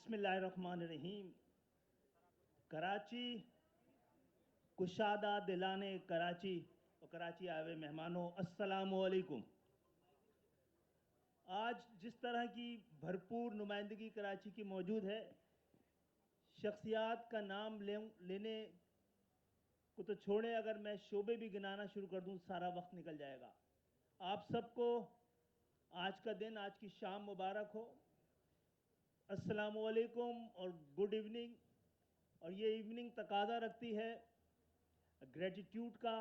बिस्मिल्लाहिर्रहमानिर्रहीम। कराची कुशादा दिलाने कराची और कराची आए मेहमानों, अस्सलामु अलैकुम। आज जिस तरह की भरपूर नुमाइंदगी कराची की मौजूद है, शख्सियात का नाम लेने को तो छोड़ें, अगर मैं शोबे भी गिनाना शुरू कर दूं सारा वक्त निकल जाएगा। आप सबको आज का दिन, आज की शाम मुबारक हो। अस्सलामु अलैकुम और गुड इवनिंग। और ये इवनिंग तकाजा रखती है ग्रेटिट्यूड का,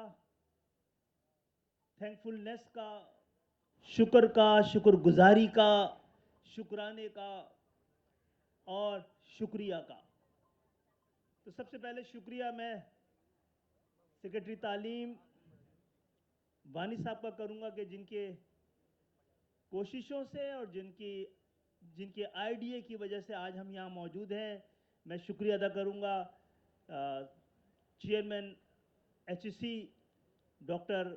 थैंकफुलनेस का, शुक्र का, शुक्रगुजारी का, शुक्राने का और शुक्रिया का। तो सबसे पहले शुक्रिया मैं सेक्रेटरी तालीम वानी साहब का करूंगा कि जिनके कोशिशों से और जिनके आइडिया की वजह से आज हम यहाँ मौजूद हैं। मैं शुक्रिया अदा करूंगा चेयरमैन HEC डॉक्टर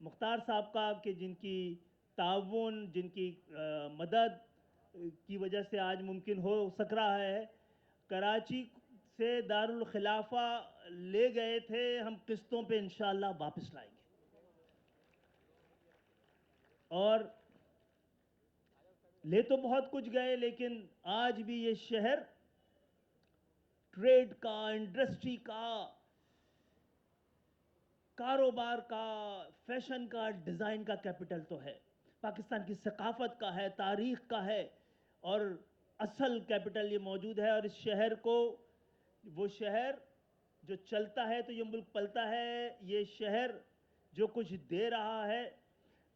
मुख्तार साहब का, कि जिनकी ताउन, जिनकी मदद की वजह से आज मुमकिन हो सक रहा है। कराची से दारुल खिलाफा ले गए थे, हम किस्तों पे इंशाअल्लाह वापस लाएंगे। और ले तो बहुत कुछ गए, लेकिन आज भी ये शहर ट्रेड का, इंडस्ट्री का, कारोबार का, फैशन का, डिज़ाइन का कैपिटल तो है। पाकिस्तान की सकाफत का है, तारीख का है, और असल कैपिटल ये मौजूद है। और इस शहर को, वो शहर जो चलता है तो ये मुल्क पलता है। ये शहर जो कुछ दे रहा है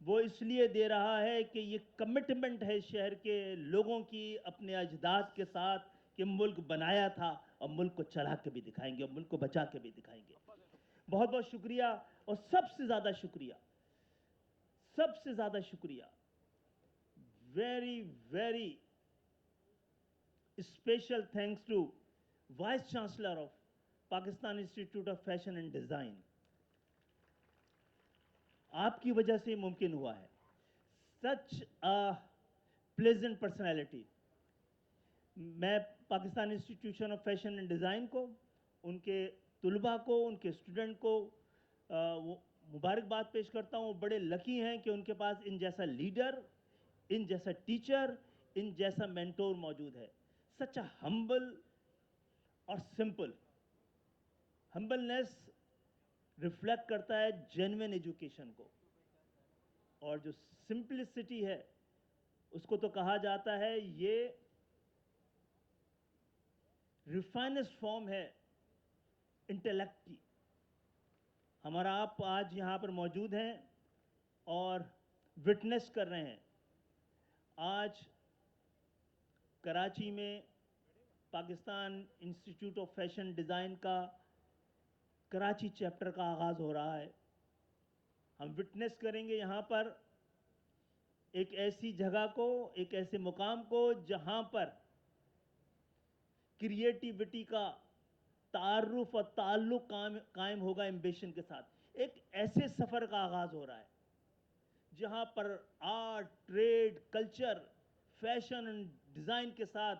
वो इसलिए दे रहा है कि ये कमिटमेंट है शहर के लोगों की अपने अजदाद के साथ, कि मुल्क बनाया था और मुल्क को चला के भी दिखाएंगे और मुल्क को बचा के भी दिखाएंगे। बहुत बहुत शुक्रिया। और सबसे ज़्यादा शुक्रिया very very special thanks to vice chancellor of Pakistan institute of fashion and design. आपकी वजह से मुमकिन हुआ है। Such a pleasant personality. मैं Pakistan institution of fashion and design को, उनके तुलबा को, उनके स्टूडेंट को मुबारकबाद पेश करता हूँ। बड़े लकी हैं कि उनके पास इन जैसा लीडर, इन जैसा टीचर, इन जैसा मेंटोर मौजूद है। सच अ हम्बल और सिंपल। हम्बलनेस रिफ्लेक्ट करता है जेन्युइन एजुकेशन को, और जो सिंपलिसिटी है उसको तो कहा जाता है ये रिफाइनेस्ट फॉर्म है इंटेलेक्ट की। हमारा आप आज यहाँ पर मौजूद हैं और विटनेस कर रहे हैं। आज कराची में Pakistan institute of fashion design का कराची चैप्टर का आगाज़ हो रहा है। हम विटनेस करेंगे यहाँ पर एक ऐसी जगह को, एक ऐसे मुकाम को जहाँ पर क्रिएटिविटी का तारुफ और ताल्लुक कायम होगा एम्बिशन के साथ। एक ऐसे सफ़र का आगाज़ हो रहा है जहाँ पर art, trade, culture, fashion and design के साथ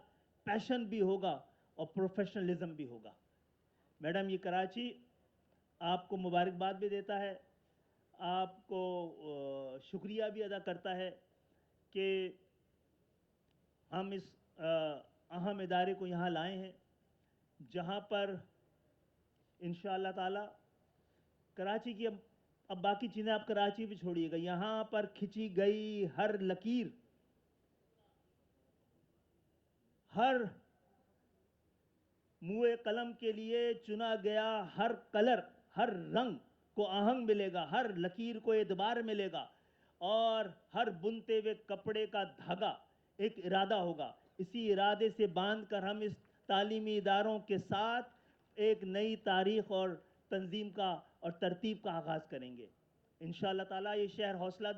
पैशन भी होगा और प्रोफेशनलिज्म भी होगा। मैडम, ये कराची आपको मुबारकबाद भी देता है, आपको शुक्रिया भी अदा करता है कि हम इस अहम इदारे को यहाँ लाए हैं, जहाँ पर इंशाअल्लाह ताला कराची की, अब बाकी चीज़ें आप कराची भी छोड़िएगा, यहाँ पर खिंची गई हर लकीर, हर मुए कलम के लिए चुना गया हर कलर, हर रंग को आहंग मिलेगा, हर लकीर को एतबार मिलेगा, और हर बुनते हुए कपड़े का धागा एक इरादा होगा। इसी इरादे से बांध कर हम इस तालीमी इदारों के साथ एक नई तारीख और तंजीम का और तरतीब का आगाज़ करेंगे। इंशाअल्लाह ताला ये शहर हौसला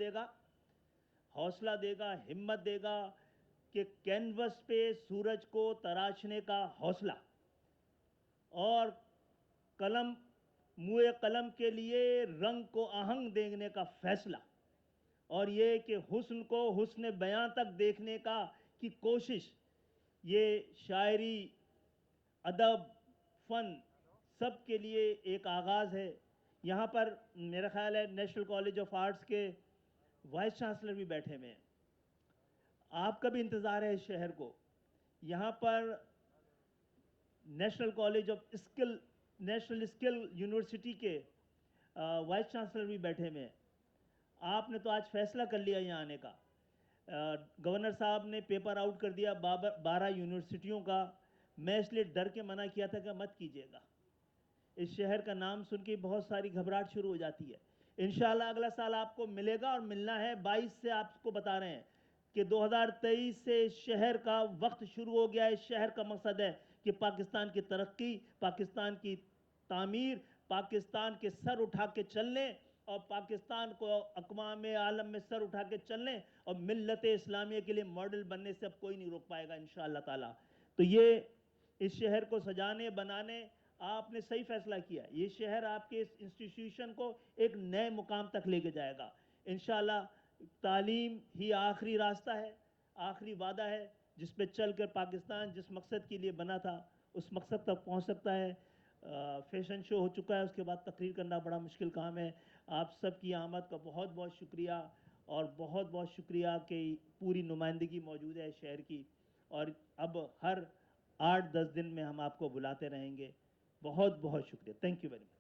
देगा, हिम्मत देगा कि कैनवस पे सूरज को तराशने का हौसला, और कलम, मुए कलम के लिए रंग को आहंग देने का फैसला, और ये कि हुस्न को हुस्न बयां तक देखने का की कोशिश, یہ شاعری، ادب، فن سب کے لیے ایک آغاز ہے. یہاں پر میرا خیال ہے نیشنل کالج آف آرٹس کے وائس چانسلر بھی بیٹھے ہوئے ہیں. آپ کا بھی انتظار ہے اس شہر کو. یہاں پر national college of skill, national skill university کے وائس چانسلر بھی بیٹھے ہوئے ہیں. آپ نے تو آج فیصلہ کر لیا یہاں آنے کا. گورنر صاحب نے پیپر آؤٹ کر دیا 12 یونیورسٹیوں کا. میں اس لیے ڈر کے منع کیا تھا کہ مت کیجیے گا. اس شہر کا نام سن کے بہت ساری گھبراہٹ شروع ہو جاتی ہے. انشاءاللہ اگلا سال آپ کو ملے گا اور ملنا ہے. 22 سے آپ کو بتا رہے ہیں کہ 2023 سے اس شہر کا وقت شروع ہو گیا ہے. اس شہر کا مقصد ہے کہ پاکستان کی ترقی، پاکستان کی تعمیر، پاکستان کے سر اٹھا کے چلنے اور پاکستان کو اقوام عالم میں سر اٹھا کے چلنے اور ملت اسلامیہ کے لیے ماڈل بننے سے اب کوئی نہیں روک پائے گا انشاءاللہ تعالی. تو یہ اس شہر کو سجانے بنانے آپ نے صحیح فیصلہ کیا. یہ شہر آپ کے اس انسٹیٹیوشن کو ایک نئے مقام تک لے کے جائے گا انشاءاللہ. تعلیم ہی آخری راستہ ہے، آخری وعدہ ہے جس پہ چل کر پاکستان جس مقصد کے لیے بنا تھا اس مقصد تک پہنچ سکتا ہے. فیشن شو ہو چکا ہے، اس کے بعد تقریر کرنا بڑا مشکل کام ہے. آپ سب کی آمد کا بہت بہت شکریہ، اور بہت بہت شکریہ کہ پوری نمائندگی موجود ہے شہر کی. اور اب ہر 8-10 دن میں ہم آپ کو بلاتے رہیں گے. بہت بہت شکریہ. Thank you very much.